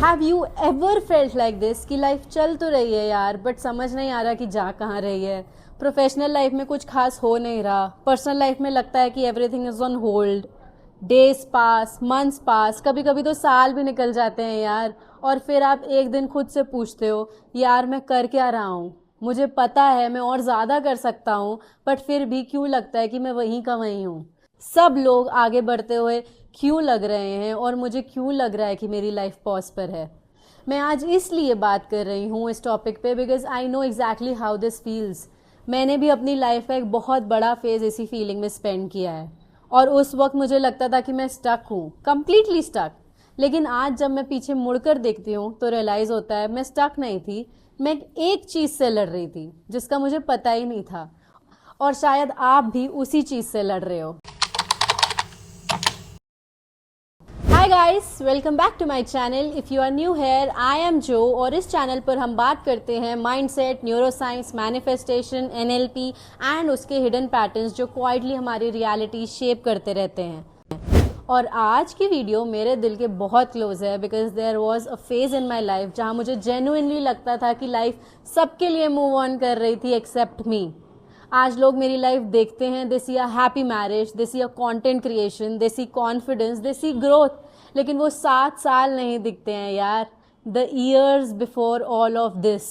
Have you ever felt like this कि life चल तो रही है यार बट समझ नहीं आ रहा कि जा कहाँ रही है। प्रोफेशनल लाइफ में कुछ खास हो नहीं रहा, पर्सनल लाइफ में लगता है कि everything is on hold. Days pass, months pass, कभी कभी तो साल भी निकल जाते हैं यार। और फिर आप एक दिन खुद से पूछते हो यार मैं कर क्या रहा हूँ। मुझे पता है मैं और ज़्यादा कर सकता हूँ, बट फिर भी क्यों लगता है कि मैं वहीं का वहीं हूँ। सब लोग आगे बढ़ते हुए क्यों लग रहे हैं और मुझे क्यों लग रहा है कि मेरी लाइफ पॉज पर है। मैं आज इसलिए बात कर रही हूँ इस टॉपिक पे because I know exactly how this feels. मैंने भी अपनी लाइफ का एक बहुत बड़ा फेज इसी फीलिंग में स्पेंड किया है और उस वक्त मुझे लगता था कि मैं स्टक हूँ, कंप्लीटली स्टक। लेकिन आज जब मैं पीछे मुड़कर देखती हूँ तो रियलाइज होता है मैं स्टक नहीं थी, मैं एक चीज़ से लड़ रही थी जिसका मुझे पता ही नहीं था। और शायद आप भी उसी चीज़ से लड़ रहे हो। Hi guys, welcome back to my channel. If you are new here, I am Jo और इस चैनल पर हम बात करते हैं mindset, neuroscience, manifestation, NLP and उसके हिडन पैटर्न्स जो क्वाइटली हमारी रियलिटी शेप करते रहते हैं। और आज की वीडियो मेरे दिल के बहुत क्लोज है because there was a phase in my life जहाँ मुझे जेन्युइनली लगता था कि लाइफ सबके लिए मूव ऑन कर रही थी एक्सेप्ट मी। आज लोग मेरी लाइफ देखते हैं, they see a happy marriage, they see a content creation, they see confidence, they see growth, लेकिन वो 7 साल नहीं दिखते हैं यार। The years before all of this,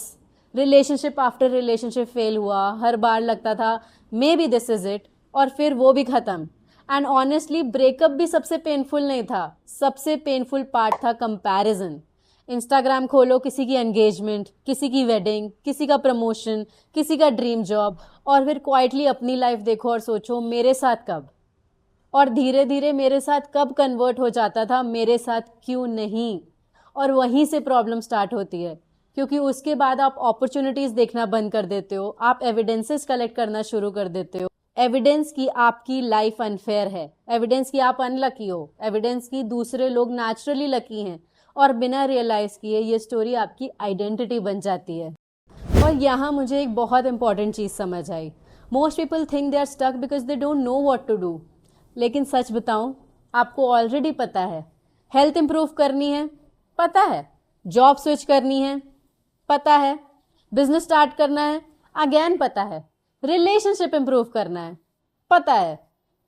relationship after relationship fail हुआ, हर बार लगता था maybe this is it, और फिर वो भी खत्म। एंड ऑनेस्टली ब्रेकअप भी सबसे पेनफुल नहीं था, सबसे पेनफुल पार्ट था कंपैरिजन। इंस्टाग्राम खोलो, किसी की एंगेजमेंट, किसी की वेडिंग, किसी का प्रमोशन, किसी का ड्रीम जॉब, और फिर क्वाइटली अपनी लाइफ देखो और सोचो मेरे साथ कब। और धीरे धीरे मेरे साथ कब कन्वर्ट हो जाता था मेरे साथ क्यों नहीं। और वहीं से प्रॉब्लम स्टार्ट होती है क्योंकि उसके बाद आप अपॉर्चुनिटीज़ देखना बंद कर देते हो, आप एविडेंसेस कलेक्ट करना शुरू कर देते हो। एविडेंस की आपकी लाइफ अनफेयर है, एविडेंस की आप अनलकी हो, एविडेंस की दूसरे लोग नेचुरली लकी हैं, और बिना रियलाइज किए ये स्टोरी आपकी आइडेंटिटी बन जाती है। और यहाँ मुझे एक बहुत इंपॉर्टेंट चीज़ समझ आई। Most people think they are stuck because they don't know what to do. लेकिन सच बताऊं, आपको ऑलरेडी पता है। हेल्थ इंप्रूव करनी है, पता है। जॉब स्विच करनी है, पता है। बिजनेस स्टार्ट करना है, अगेन पता है। रिलेशनशिप इंप्रूव करना है, पता है।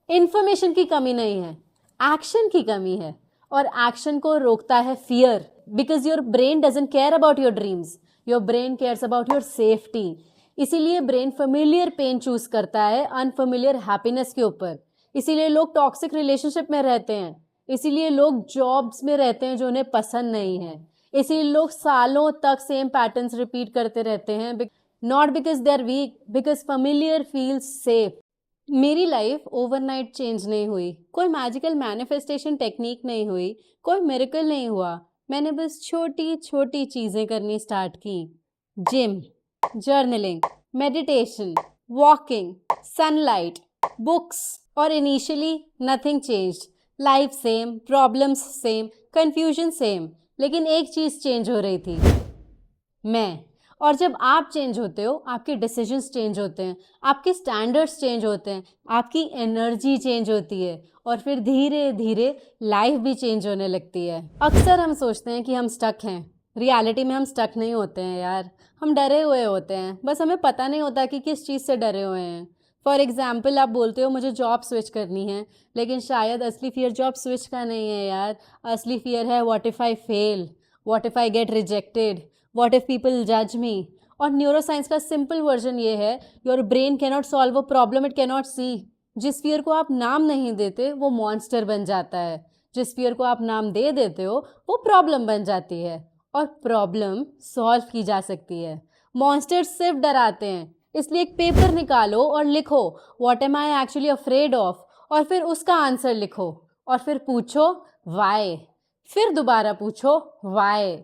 इंफॉर्मेशन की कमी नहीं है, एक्शन की कमी है। और एक्शन को रोकता है fear, because your brain doesn't care about your dreams, your brain cares about your safety. इसीलिए ब्रेन फेमिलियर पेन चूज करता है अनफेमिलियर हैप्पीनेस के ऊपर। इसीलिए लोग टॉक्सिक रिलेशनशिप में रहते हैं, इसीलिए लोग जॉब्स में रहते हैं जो उन्हें पसंद नहीं है, इसीलिए लोग सालों तक सेम पैटर्न्स रिपीट करते रहते हैं। Not because they are weak, because familiar feels safe. मेरी लाइफ ओवरनाइट चेंज नहीं हुई, कोई मैजिकल मैनिफेस्टेशन टेक्निक नहीं हुई, कोई मिरेकल नहीं हुआ। मैंने बस छोटी छोटी चीजें करनी स्टार्ट की। Gym, journaling, meditation, walking, sunlight, books. और initially nothing changed, life same, problems same, confusion same, लेकिन एक चीज चेंज हो रही थी, मैं। और जब आप चेंज होते हो आपके डिसीजंस चेंज होते हैं, आपके स्टैंडर्ड्स चेंज होते हैं, आपकी एनर्जी चेंज होती है, और फिर धीरे धीरे लाइफ भी चेंज होने लगती है। अक्सर हम सोचते हैं कि हम स्टक हैं, रियलिटी में हम स्टक नहीं होते हैं यार, हम डरे हुए होते हैं, बस हमें पता नहीं होता कि किस चीज़ से डरे हुए हैं। फॉर एग्जाम्पल, आप बोलते हो मुझे जॉब स्विच करनी है, लेकिन शायद असली फियर जॉब स्विच का नहीं है यार। असली फियर है what if I fail, what if I get rejected, what if people जज मी। और न्यूरोसाइंस का सिंपल वर्जन ये है, your brain cannot solve a problem it cannot see. जिस फियर को आप नाम नहीं देते वो मॉन्स्टर बन जाता है, जिस फियर को आप नाम दे देते हो वो प्रॉब्लम बन जाती है। और प्रॉब्लम सॉल्व की जा सकती है, मॉन्स्टर सिर्फ डराते हैं। इसलिए एक पेपर निकालो और लिखो what am I actually afraid of, और फिर उसका आंसर लिखो, और फिर पूछो वाई, फिर दोबारा पूछो वाई।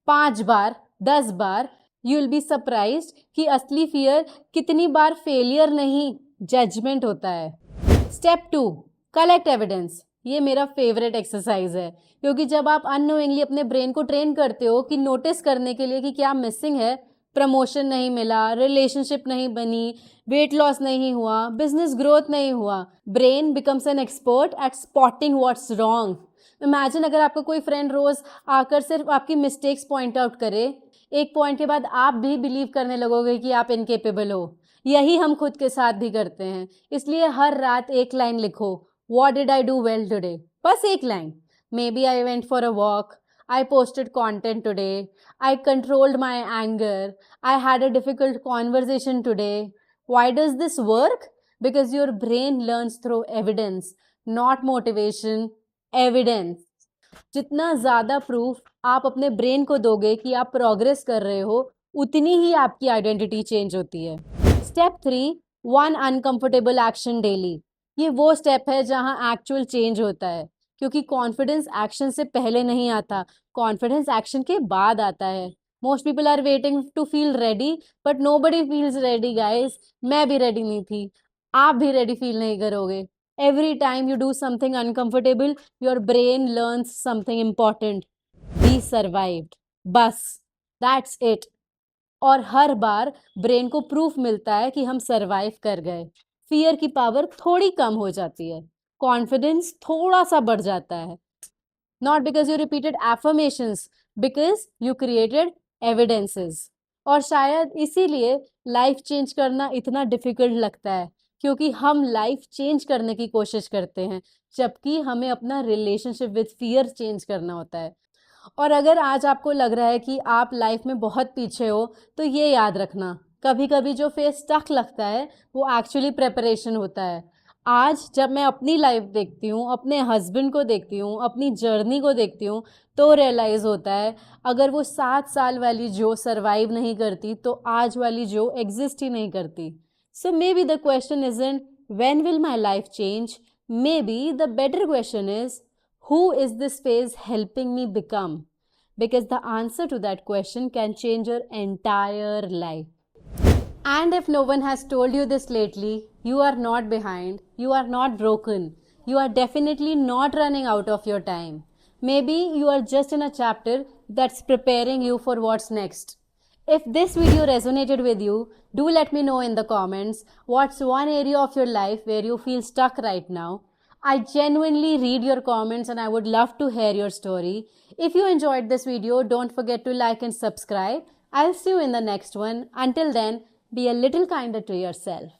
5 बार, 10 बार, यू विल बी सरप्राइज्ड कि असली फियर कितनी बार फेलियर नहीं, जजमेंट होता है। Step 2, collect evidence. ये मेरा फेवरेट एक्सरसाइज है, क्योंकि जब आप अननोइंगली अपने ब्रेन को ट्रेन करते हो कि नोटिस करने के लिए कि क्या मिसिंग है, प्रमोशन नहीं मिला, रिलेशनशिप नहीं बनी, वेट लॉस नहीं हुआ, बिजनेस ग्रोथ नहीं हुआ, brain becomes an expert at spotting what's wrong. Imagine अगर आपका कोई फ्रेंड रोज आकर सिर्फ आपकी मिस्टेक्स पॉइंट आउट करे, एक पॉइंट के बाद आप भी बिलीव करने लगोगे कि आप इनकेपेबल हो। यही हम खुद के साथ भी करते हैं। इसलिए हर रात एक लाइन लिखो, what did I do well today, बस एक line. Maybe I went for a walk, I posted content today, I controlled my anger, I had a difficult conversation today. Why does this work? Because your brain learns through evidence, not motivation, evidence. जितना ज़्यादा proof आप अपने brain को दोगे कि आप progress कर रहे हो, उतनी ही आपकी आइडेंटिटी चेंज होती है। Step 3, one uncomfortable action daily. ये वो स्टेप है जहां एक्चुअल चेंज होता है, क्योंकि कॉन्फिडेंस एक्शन से पहले नहीं आता, कॉन्फिडेंस एक्शन के बाद आता है। Most people are waiting to feel ready, but nobody feels ready guys. मैं भी रेडी नहीं थी, आप भी रेडी फील नहीं करोगे। Every time you do something uncomfortable, your brain learns something important. We survived. बस, that's it. और हर बार ब्रेन को प्रूफ मिलता है कि हम सरवाइव कर गए। फियर की पावर थोड़ी कम हो जाती है, कॉन्फिडेंस थोड़ा सा बढ़ जाता है। Not because you repeated affirmations, because you created evidences. और शायद इसीलिए लाइफ चेंज करना इतना डिफिकल्ट लगता है, क्योंकि हम लाइफ चेंज करने की कोशिश करते हैं, जबकि हमें अपना रिलेशनशिप विद फियर चेंज करना होता है। और अगर आज आपको लग रहा है कि आप लाइफ में बहुत पीछे हो, तो ये याद रखना, कभी कभी जो फेस स्टक लगता है वो एक्चुअली प्रेपरेशन होता है। आज जब मैं अपनी लाइफ देखती हूँ, अपने हस्बैंड को देखती हूँ, अपनी जर्नी को देखती हूँ, तो रियलाइज़ होता है अगर वो 7 साल वाली जो सर्वाइव नहीं करती तो आज वाली जो एग्जिस्ट ही नहीं करती। So maybe the question isn't when will my life change, maybe the better question is who is this phase helping me become? Because the answer to that question can change your entire life. And if no one has told you this lately, you are not behind, you are not broken, you are definitely not running out of your time. Maybe you are just in a chapter that's preparing you for what's next. If this video resonated with you, do let me know in the comments what's one area of your life where you feel stuck right now. I genuinely read your comments and I would love to hear your story. If you enjoyed this video, don't forget to like and subscribe. I'll see you in the next one. Until then, be a little kinder to yourself.